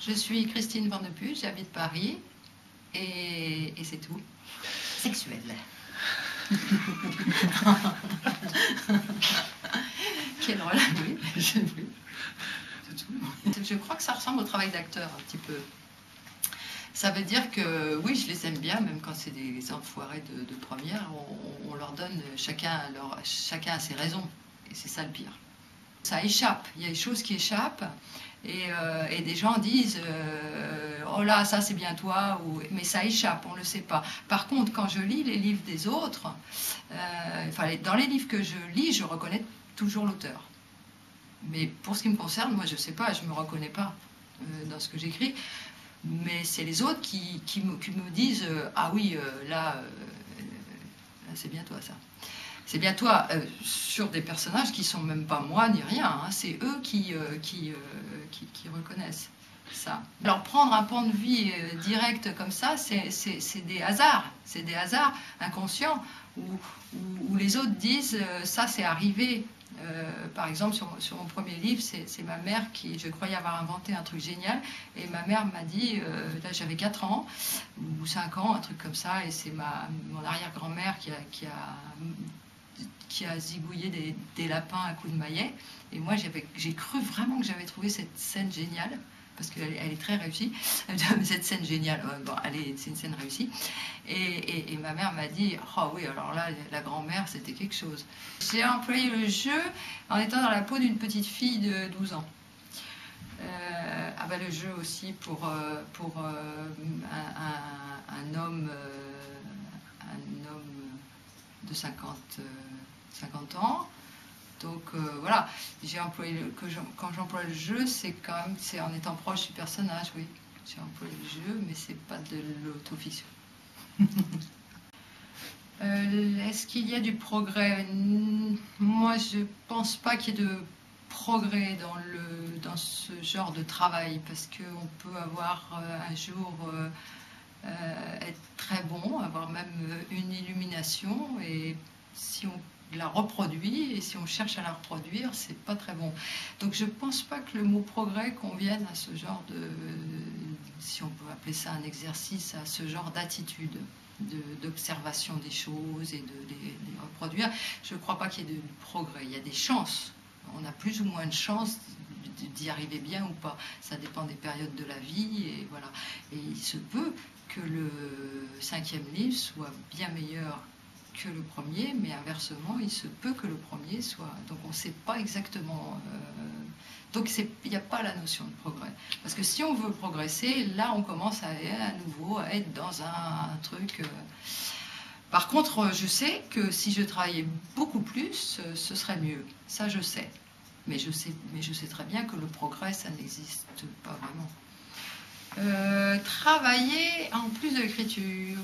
Je suis Christine Van de Putte, j'habite Paris et c'est tout. Sexuelle. Quelle relation, oui, c'est tout. Je crois que ça ressemble au travail d'acteur un petit peu. Ça veut dire que oui, je les aime bien, même quand c'est des enfoirés de première, on leur donne chacun a ses raisons, et c'est ça le pire. Ça échappe, il y a des choses qui échappent, et des gens disent oh là, ça c'est bien toi, mais ça échappe, on ne le sait pas. Par contre, quand je lis les livres des autres, dans les livres que je lis, je reconnais toujours l'auteur. Mais pour ce qui me concerne, moi je ne sais pas, je ne me reconnais pas dans ce que j'écris. Mais c'est les autres qui me disent ah oui, là c'est bien toi ça. C'est bien toi, sur des personnages qui sont même pas moi ni rien, hein, c'est eux qui reconnaissent ça. Alors prendre un point de vue direct comme ça, c'est des hasards inconscients où les autres disent ça c'est arrivé. Par exemple, sur mon premier livre, c'est ma mère qui, je croyais avoir inventé un truc génial, et ma mère m'a dit, là j'avais 4 ans, ou 5 ans, un truc comme ça, et c'est mon arrière-grand-mère qui a zigouillé des lapins à coups de maillet, et moi j'ai cru vraiment que j'avais trouvé cette scène géniale, parce qu'elle est très réussie, cette scène géniale, bon, c'est une scène réussie, et ma mère m'a dit « Oh oui, alors là, la grand-mère, c'était quelque chose ». J'ai employé le jeu en étant dans la peau d'une petite fille de 12 ans. Le jeu aussi pour un homme de 50 ans. Donc voilà, quand j'emploie le jeu, c'est en étant proche du personnage, oui. J'ai employé le jeu, mais c'est pas de l'autofiction. Est-ce qu'il y a du progrès? Moi, je pense pas qu'il y ait de progrès dans ce genre de travail, parce qu'on peut avoir un jour être très bon, avoir même une illumination, et si on la reproduit, et si on cherche à la reproduire, c'est pas très bon. Donc je pense pas que le mot progrès convienne à ce genre si on peut appeler ça un exercice, à ce genre d'attitude, d'observation des choses et de les reproduire. Je crois pas qu'il y ait de progrès, il y a des chances. On a plus ou moins de chances d'y arriver bien ou pas. Ça dépend des périodes de la vie, et voilà. Et il se peut que le 5e livre soit bien meilleur que le premier, mais inversement, il se peut que le premier soit... Donc on ne sait pas exactement... Donc il n'y a pas la notion de progrès. Parce que si on veut progresser, là on commence à nouveau à être dans un truc... Par contre, je sais que si je travaillais beaucoup plus, ce serait mieux. Ça, je sais. Mais je sais très bien que le progrès, ça n'existe pas vraiment. Travailler en plus de l'écriture,